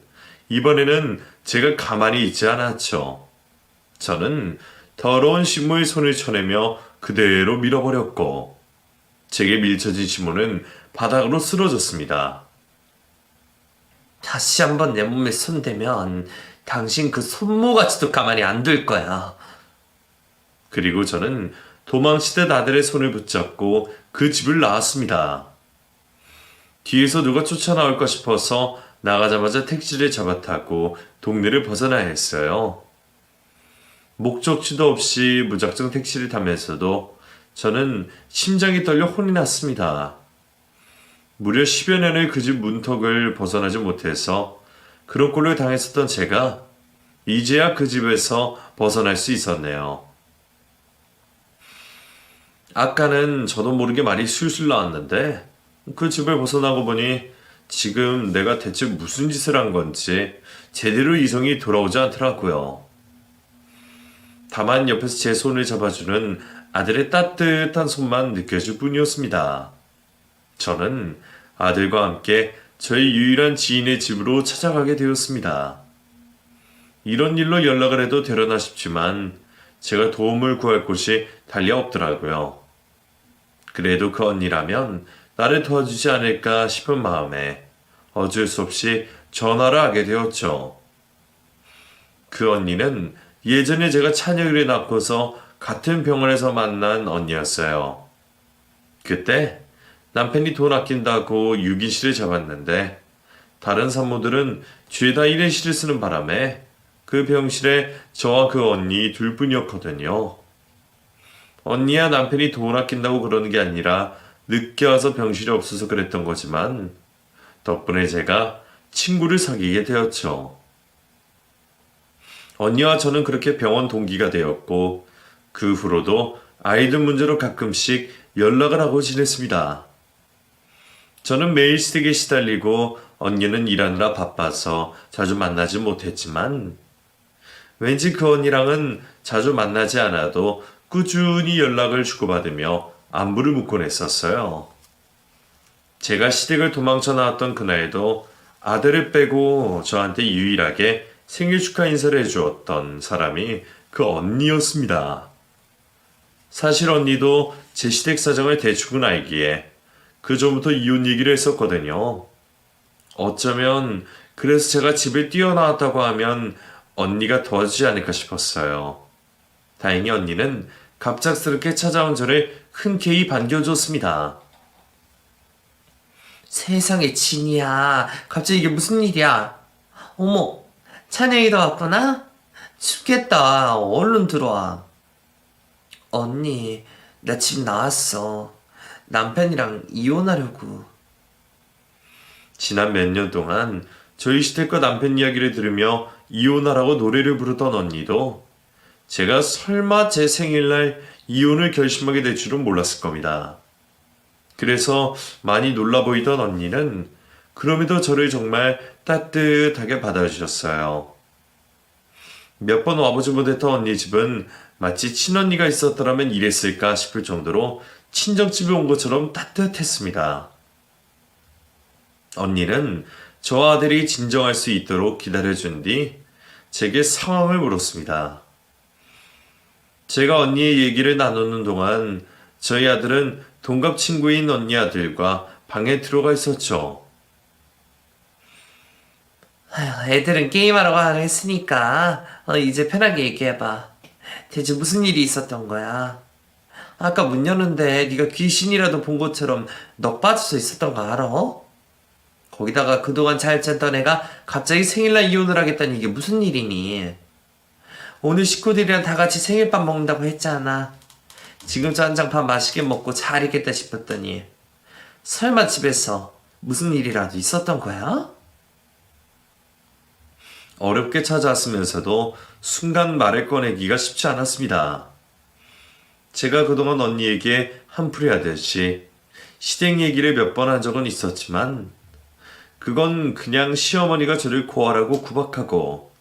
이번에는 제가 가만히 있지 않았죠. 저는 더러운 시모의 손을 쳐내며 그대로 밀어버렸고 제게 밀쳐진 시모는 바닥으로 쓰러졌습니다. 다시 한번 내 몸에 손대면 당신 그 손모가지도 가만히 안 둘 거야. 그리고 저는 도망치듯 아들의 손을 붙잡고 그 집을 나왔습니다. 뒤에서 누가 쫓아나올까 싶어서 나가자마자 택시를 잡아타고 동네를 벗어나야 했어요. 목적지도 없이 무작정 택시를 타면서도 저는 심장이 떨려 혼이 났습니다. 무려 10여 년을 그 집 문턱을 벗어나지 못해서 그런 꼴을 당했었던 제가 이제야 그 집에서 벗어날 수 있었네요. 아까는 저도 모르게 말이 술술 나왔는데 그 집을 벗어나고 보니 지금 내가 대체 무슨 짓을 한 건지 제대로 이성이 돌아오지 않더라고요. 다만 옆에서 제 손을 잡아주는 아들의 따뜻한 손만 느껴질 뿐이었습니다. 저는 아들과 함께 저희 유일한 지인의 집으로 찾아가게 되었습니다. 이런 일로 연락을 해도 되려나 싶지만 제가 도움을 구할 곳이 달리 없더라고요. 그래도 그 언니라면 나를 도와주지 않을까 싶은 마음에 어쩔 수 없이 전화를 하게 되었죠. 그 언니는 예전에 제가 찬혁이를 낳고서 같은 병원에서 만난 언니였어요. 그때 남편이 돈 아낀다고 유기실을 잡았는데 다른 산모들은 죄다 일회실을 쓰는 바람에 그 병실에 저와 그 언니 둘뿐이었거든요. 언니야 남편이 돈 아낀다고 그러는 게 아니라 늦게 와서 병실이 없어서 그랬던 거지만 덕분에 제가 친구를 사귀게 되었죠. 언니와 저는 그렇게 병원 동기가 되었고 그 후로도 아이들 문제로 가끔씩 연락을 하고 지냈습니다. 저는 매일 시댁에 시달리고 언니는 일하느라 바빠서 자주 만나지 못했지만 왠지 그 언니랑은 자주 만나지 않아도 꾸준히 연락을 주고받으며 안부를 묻곤 했었어요. 제가 시댁을 도망쳐 나왔던 그날도 아들을 빼고 저한테 유일하게 생일 축하 인사를 해주었던 사람이 그 언니였습니다. 사실 언니도 제 시댁 사정을 대충은 알기에 그 전부터 이혼 얘기를 했었거든요. 어쩌면 그래서 제가 집을 뛰어나왔다고 하면 언니가 도와주지 않을까 싶었어요. 다행히 언니는 갑작스럽게 찾아온 저를 흔쾌히 반겨줬습니다. 세상에 진이야. 갑자기 이게 무슨 일이야? 어머, 찬영이도 왔구나? 춥겠다. 얼른 들어와. 언니, 나 집 나왔어. 남편이랑 이혼하려고. 지난 몇 년 동안 저희 시댁과 남편 이야기를 들으며 이혼하라고 노래를 부르던 언니도 제가 설마 제 생일날 이혼을 결심하게 될 줄은 몰랐을 겁니다. 그래서 많이 놀라 보이던 언니는 그럼에도 저를 정말 따뜻하게 받아주셨어요. 몇 번 와보지 못했던 언니 집은 마치 친언니가 있었더라면 이랬을까 싶을 정도로 친정집에 온 것처럼 따뜻했습니다. 언니는 저 아들이 진정할 수 있도록 기다려준 뒤 제게 상황을 물었습니다. 제가 언니의 얘기를 나누는 동안 저희 아들은 동갑 친구인 언니 아들과 방에 들어가 있었죠. 아휴, 애들은 게임하라고 했으니까 이제 편하게 얘기해봐. 대체 무슨 일이 있었던 거야? 아까 문 여는데 네가 귀신이라도 본 것처럼 넋 빠져서 있었던 거 알아? 거기다가 그동안 잘 잤던 애가 갑자기 생일날 이혼을 하겠다니 이게 무슨 일이니? 오늘 식구들이랑 다 같이 생일밥 먹는다고 했잖아. 지금 저 한 장 밥 맛있게 먹고 잘 있겠다 싶었더니 설마 집에서 무슨 일이라도 있었던 거야? 어렵게 찾아왔으면서도 순간 말을 꺼내기가 쉽지 않았습니다. 제가 그동안 언니에게 한풀이 하듯이 시댁 얘기를 몇 번 한 적은 있었지만 그건 그냥 시어머니가 저를 고아라고 구박하고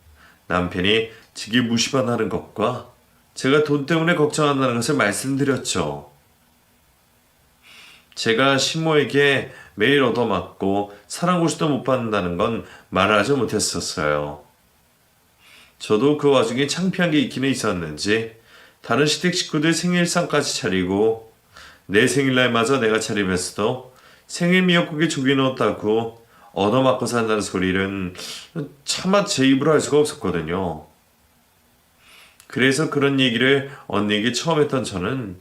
남편이 직위 무시만 하는 것과 제가 돈 때문에 걱정한다는 것을 말씀드렸죠. 제가 시모에게 매일 얻어맞고 사랑고시도 못 받는다는 건 말하지 못했었어요. 저도 그 와중에 창피한 게 있기는 있었는지 다른 시댁 식구들 생일상까지 차리고 내 생일날마저 내가 차리면서도 생일 미역국에 조기 넣었다고 얻어맞고 산다는 소리는 차마 제 입으로 할 수가 없었거든요. 그래서 그런 얘기를 언니에게 처음 했던 저는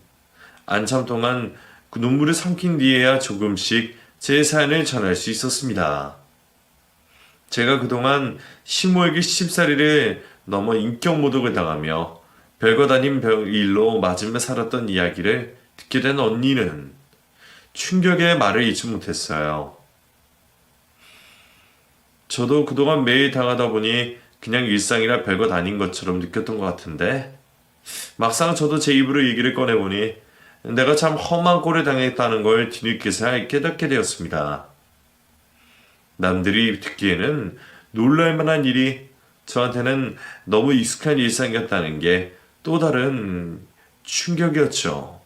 한참 동안 그 눈물을 삼킨 뒤에야 조금씩 제 사연을 전할 수 있었습니다. 제가 그동안 시모에게 시집살이를 넘어 인격 모독을 당하며 별것 아닌 일로 맞으며 살았던 이야기를 듣게 된 언니는 충격의 말을 잊지 못했어요. 저도 그동안 매일 당하다 보니 그냥 일상이라 별것 아닌 것처럼 느꼈던 것 같은데 막상 저도 제 입으로 얘기를 꺼내보니 내가 참 험한 꼴을 당했다는 걸 뒤늦게서야 깨닫게 되었습니다. 남들이 듣기에는 놀랄 만한 일이 저한테는 너무 익숙한 일상이었다는 게 또 다른 충격이었죠.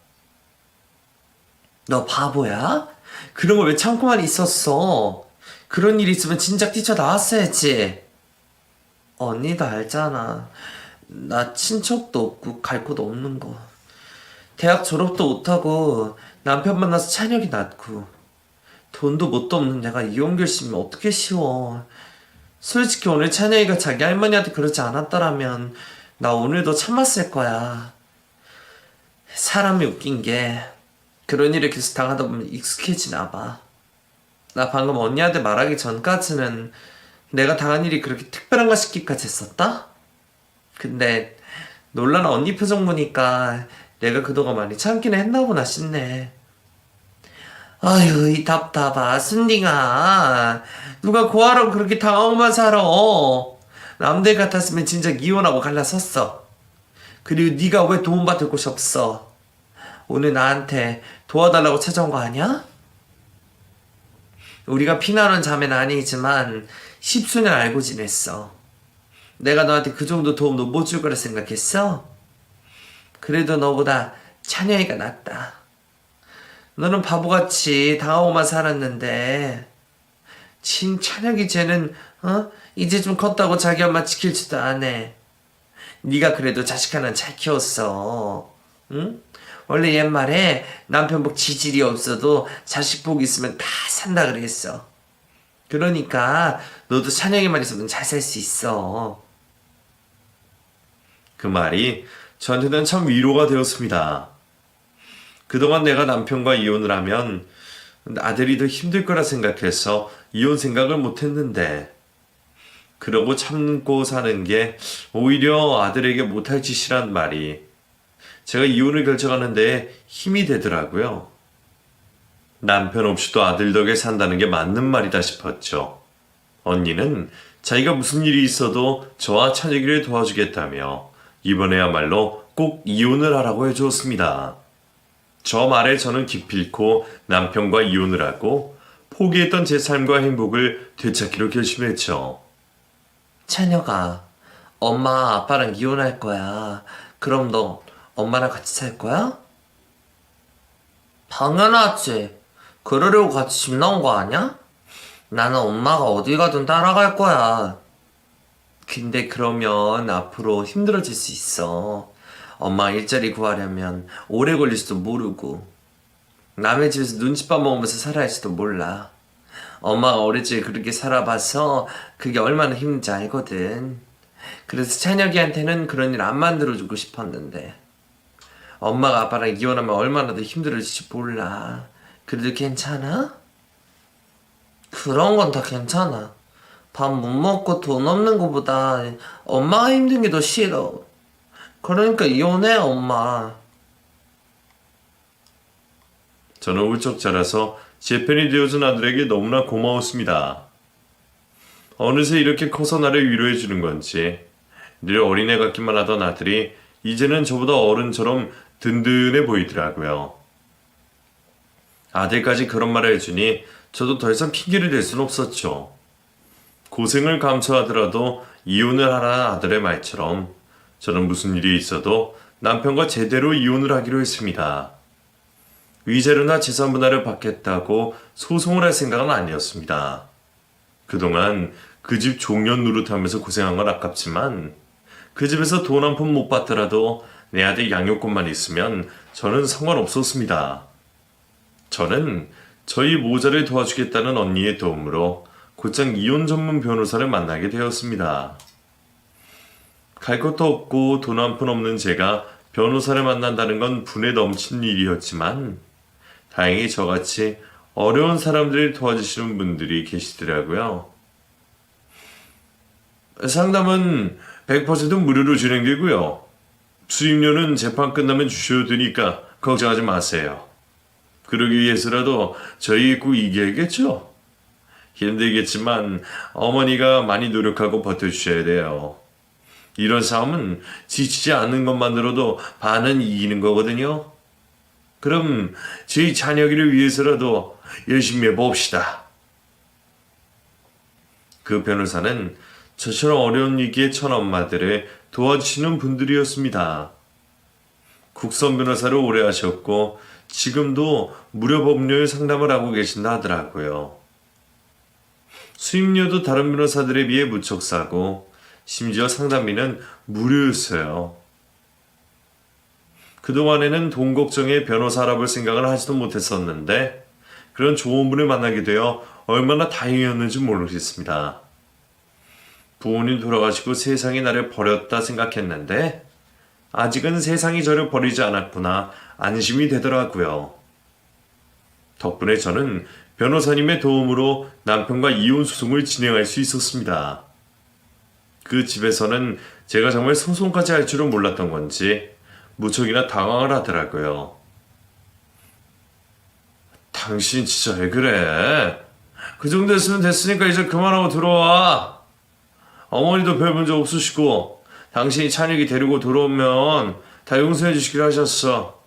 너 바보야? 그런 걸 왜 참고만 있었어? 그런 일 있으면 진작 뛰쳐나왔어야지. 언니도 알잖아. 나 친척도 없고 갈 곳 없는 거. 대학 졸업도 못하고 남편 만나서 찬혁이 낳고 돈도 뭣도 없는 내가 이혼 결심이 어떻게 쉬워. 솔직히 오늘 찬혁이가 자기 할머니한테 그러지 않았더라면 나 오늘도 참았을 거야. 사람이 웃긴 게 그런 일을 계속 당하다 보면 익숙해지나 봐. 나 방금 언니한테 말하기 전까지는 내가 당한 일이 그렇게 특별한가 싶기까지 했었다? 근데 놀라는 언니 표정 보니까 내가 그동안 많이 참기는 했나 보나 싶네. 아유, 이 답답아 순딩아. 누가 고아라고 그렇게 당하고만 살아. 남들 같았으면 진작 이혼하고 갈라섰어. 그리고 네가 왜 도움받을 곳이 없어? 오늘 나한테 도와달라고 찾아온 거 아니야? 우리가 피나는 자매는 아니지만 십수년 알고 지냈어. 내가 너한테 그 정도 도움도 못 줄 거라 생각했어? 그래도 너보다 찬영이가 낫다. 너는 바보같이 당하고만 살았는데 찬혁이 쟤는 이제 좀 컸다고 자기 엄마 지킬지도 않아. 네가 그래도 자식 하나는 잘 키웠어. 응? 원래 옛말에 남편 복 지질이 없어도 자식 복 있으면 다 산다 그랬어. 그러니까 너도 찬혁이만 있으면 잘 살 수 있어. 그 말이 저한테는 참 위로가 되었습니다. 그동안 내가 남편과 이혼을 하면 아들이 더 힘들 거라 생각해서 이혼 생각을 못 했는데, 그러고 참고 사는 게 오히려 아들에게 못할 짓이란 말이 제가 이혼을 결정하는데 힘이 되더라고요. 남편 없이도 아들 덕에 산다는 게 맞는 말이다 싶었죠. 언니는 자기가 무슨 일이 있어도 저와 찬혁이를 도와주겠다며 이번에야말로 꼭 이혼을 하라고 해주었습니다. 저 말에 저는 기필코 남편과 이혼을 하고 포기했던 제 삶과 행복을 되찾기로 결심했죠. 찬혁아, 엄마 아빠랑 이혼할 거야. 그럼 너 엄마랑 같이 살 거야? 당연하지. 그러려고 같이 집 나온 거 아니야? 나는 엄마가 어디 가든 따라갈 거야. 근데 그러면 앞으로 힘들어질 수 있어. 엄마 일자리 구하려면 오래 걸릴지도 모르고 남의 집에서 눈칫밥 먹으면서 살아야 할지도 몰라. 엄마가 어릴 적에 그렇게 살아봐서 그게 얼마나 힘든지 알거든. 그래서 찬혁이한테는 그런 일 안 만들어주고 싶었는데 엄마가 아빠랑 이혼하면 얼마나 더 힘들어질지 몰라. 그래도 괜찮아? 그런 건 다 괜찮아. 밥 못 먹고 돈 없는 거보다 엄마가 힘든 게 더 싫어. 그러니까 이혼해, 엄마. 저는 훌쩍 자라서 제 편이 되어준 아들에게 너무나 고마웠습니다. 어느새 이렇게 커서 나를 위로해 주는 건지 늘 어린애 같기만 하던 아들이 이제는 저보다 어른처럼 든든해 보이더라고요. 아들까지 그런 말을 해주니 저도 더 이상 핑계를 댈 수는 없었죠. 고생을 감수하더라도 이혼을 하라는 아들의 말처럼 저는 무슨 일이 있어도 남편과 제대로 이혼을 하기로 했습니다. 위자료나 재산 분할을 받겠다고 소송을 할 생각은 아니었습니다. 그동안 그 집 종년 노릇하면서 고생한 건 아깝지만 그 집에서 돈 한 푼 못 받더라도 내 아들 양육권만 있으면 저는 상관없었습니다. 저는 저희 모자를 도와주겠다는 언니의 도움으로 곧장 이혼 전문 변호사를 만나게 되었습니다. 갈 것도 없고 돈 한 푼 없는 제가 변호사를 만난다는 건 분에 넘치는 일이었지만 다행히 저같이 어려운 사람들을 도와주시는 분들이 계시더라고요. 상담은 100% 무료로 진행되고요. 수임료는 재판 끝나면 주셔도 되니까 걱정하지 마세요. 그러기 위해서라도 저희 꼭 이겨야겠죠? 힘들겠지만 어머니가 많이 노력하고 버텨주셔야 돼요. 이런 싸움은 지치지 않는 것만으로도 반은 이기는 거거든요. 그럼 저희 자녀기를 위해서라도 열심히 해봅시다. 그 변호사는 저처럼 어려운 위기에 처한 엄마들을 도와주시는 분들이었습니다. 국선 변호사를 오래 하셨고 지금도 무료 법률 상담을 하고 계신다 하더라고요. 수임료도 다른 변호사들에 비해 무척 싸고 심지어 상담비는 무료였어요. 그동안에는 돈 걱정에 변호사 알아볼 생각을 하지도 못했었는데 그런 좋은 분을 만나게 되어 얼마나 다행이었는지 모르겠습니다. 부모님 돌아가시고 세상이 나를 버렸다 생각했는데 아직은 세상이 저를 버리지 않았구나 안심이 되더라고요. 덕분에 저는 변호사님의 도움으로 남편과 이혼 소송을 진행할 수 있었습니다. 그 집에서는 제가 정말 소송까지 할 줄은 몰랐던 건지 무척이나 당황을 하더라고요. 당신 진짜 왜 그래? 그 정도 했으면 됐으니까 이제 그만하고 들어와. 어머니도 별 문제 없으시고 당신이 찬혁이 데리고 들어오면 다 용서해 주시기로 하셨어.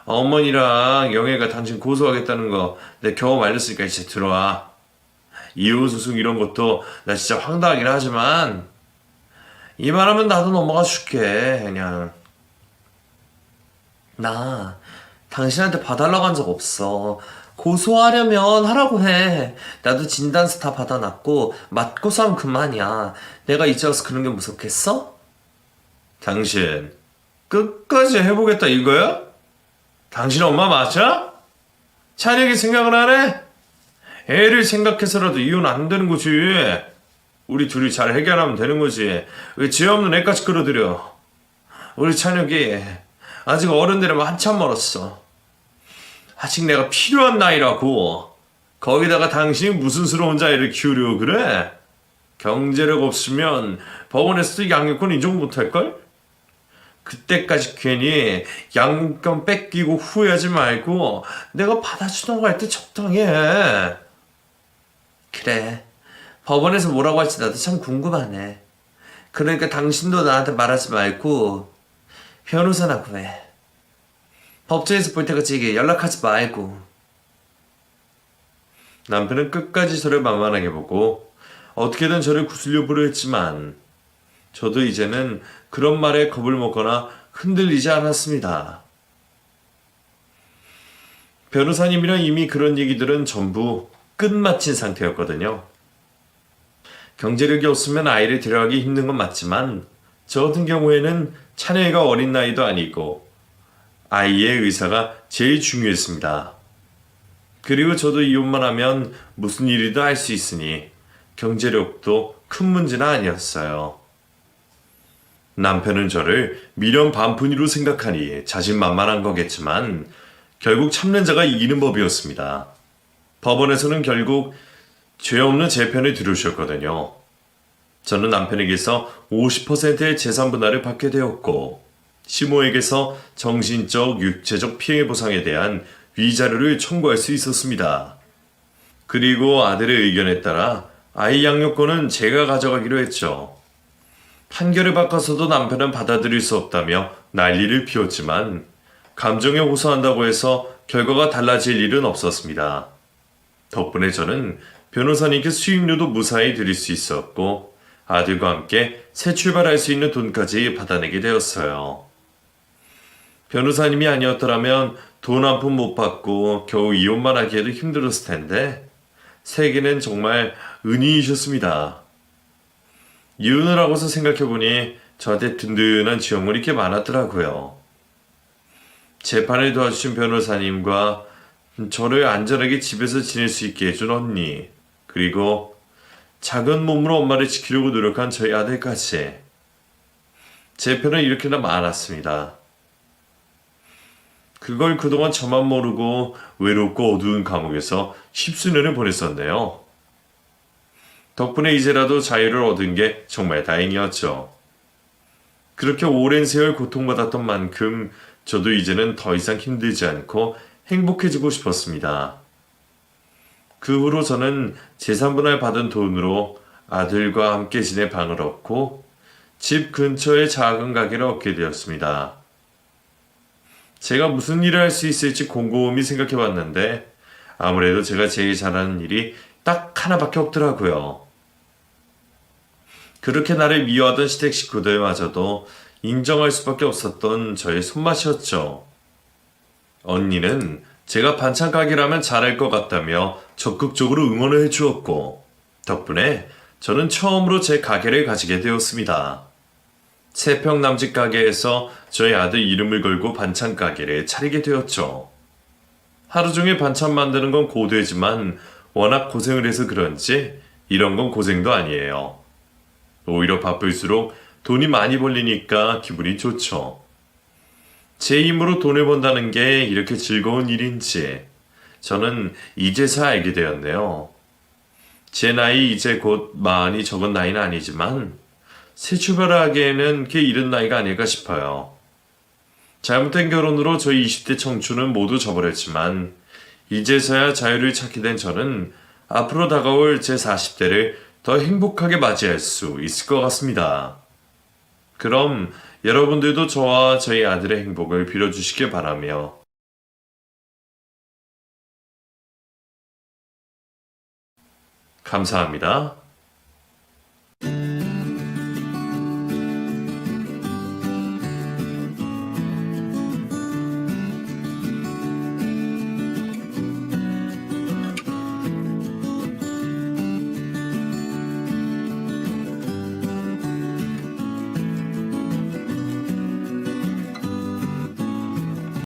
어머니랑 영애가 당신 고소하겠다는 거 내 겨우 알렸으니까 이제 들어와. 이혼 소송 이런 것도 나 진짜 황당하긴 하지만 이만하면 나도 넘어가 줄게. 그냥 나 당신한테 봐달라고 한 적 없어. 고소하려면 하라고 해. 나도 진단서 다 받아놨고 맞고서 하면 그만이야. 내가 이제 와서 그런 게 무섭겠어? 당신 끝까지 해보겠다 이거야? 당신 엄마 맞아? 찬혁이 생각을 안 해? 애를 생각해서라도 이혼 안 되는 거지. 우리 둘이 잘 해결하면 되는 거지. 왜 죄 없는 애까지 끌어들여? 우리 찬혁이 아직 어른 되려면 한참 멀었어. 아직 내가 필요한 나이라고. 거기다가 당신이 무슨 수로 혼자 애를 키우려고 그래? 경제력 없으면 법원에서도 양육권 인정 못할걸? 그때까지 괜히 양육권 뺏기고 후회하지 말고 내가 받아주던 거 할 때 적당히 해. 그래. 법원에서 뭐라고 할지 나도 참 궁금하네. 그러니까 당신도 나한테 말하지 말고 변호사나 구해. 법정에서 볼 때까지 연락하지 말고. 남편은 끝까지 저를 만만하게 보고 어떻게든 저를 구슬려보려 했지만 저도 이제는 그런 말에 겁을 먹거나 흔들리지 않았습니다. 변호사님이랑 이미 그런 얘기들은 전부 끝마친 상태였거든요. 경제력이 없으면 아이를 데려가기 힘든 건 맞지만 저 같은 경우에는 찬혁이가 어린 나이도 아니고 아이의 의사가 제일 중요했습니다. 그리고 저도 이혼만 하면 무슨 일이든 할 수 있으니 경제력도 큰 문제는 아니었어요. 남편은 저를 미련 반푼이로 생각하니 자신만만한 거겠지만 결국 참는 자가 이기는 법이었습니다. 법원에서는 결국 죄 없는 제 편을 들으셨거든요. 저는 남편에게서 50%의 재산 분할을 받게 되었고 시모에게서 정신적, 육체적 피해 보상에 대한 위자료를 청구할 수 있었습니다. 그리고 아들의 의견에 따라 아이 양육권은 제가 가져가기로 했죠. 판결을 바꿔서도 남편은 받아들일 수 없다며 난리를 피웠지만 감정에 호소한다고 해서 결과가 달라질 일은 없었습니다. 덕분에 저는 변호사님께 수임료도 무사히 드릴 수 있었고 아들과 함께 새 출발할 수 있는 돈까지 받아내게 되었어요. 변호사님이 아니었더라면 돈 한 푼 못 받고 겨우 이혼만 하기에도 힘들었을 텐데 세계는 정말 은인이셨습니다. 이혼을 하고서 생각해보니 저한테 든든한 지원물이 꽤 많았더라고요. 재판을 도와주신 변호사님과 저를 안전하게 집에서 지낼 수 있게 해준 언니, 그리고 작은 몸으로 엄마를 지키려고 노력한 저희 아들까지. 제 편은 이렇게나 많았습니다. 그걸 그동안 저만 모르고 외롭고 어두운 감옥에서 10수년을 보냈었네요. 덕분에 이제라도 자유를 얻은 게 정말 다행이었죠. 그렇게 오랜 세월 고통받았던 만큼 저도 이제는 더 이상 힘들지 않고 행복해지고 싶었습니다. 그 후로 저는 재산분할 받은 돈으로 아들과 함께 지내 방을 얻고 집 근처에 작은 가게를 얻게 되었습니다. 제가 무슨 일을 할 수 있을지 곰곰이 생각해봤는데 아무래도 제가 제일 잘하는 일이 딱 하나밖에 없더라고요. 그렇게 나를 미워하던 시댁 식구들마저도 인정할 수밖에 없었던 저의 손맛이었죠. 언니는 제가 반찬 가게라면 잘할 것 같다며 적극적으로 응원을 해주었고, 덕분에 저는 처음으로 제 가게를 가지게 되었습니다. 3평 남짓 가게에서 저희 아들 이름을 걸고 반찬 가게를 차리게 되었죠. 하루 종일 반찬 만드는 건 고되지만 워낙 고생을 해서 그런지 이런 건 고생도 아니에요. 오히려 바쁠수록 돈이 많이 벌리니까 기분이 좋죠. 제 힘으로 돈을 번다는 게 이렇게 즐거운 일인지 저는 이제서 알게 되었네요. 제 나이 이제 곧 많이 적은 나이는 아니지만 새 출발을 하기에는 꽤 이른 나이가 아닐까 싶어요. 잘못된 결혼으로 저희 20대 청춘은 모두 저버렸지만 이제서야 자유를 찾게 된 저는 앞으로 다가올 제 40대를 더 행복하게 맞이할 수 있을 것 같습니다. 그럼 여러분들도 저와 저희 아들의 행복을 빌어주시길 바라며 감사합니다.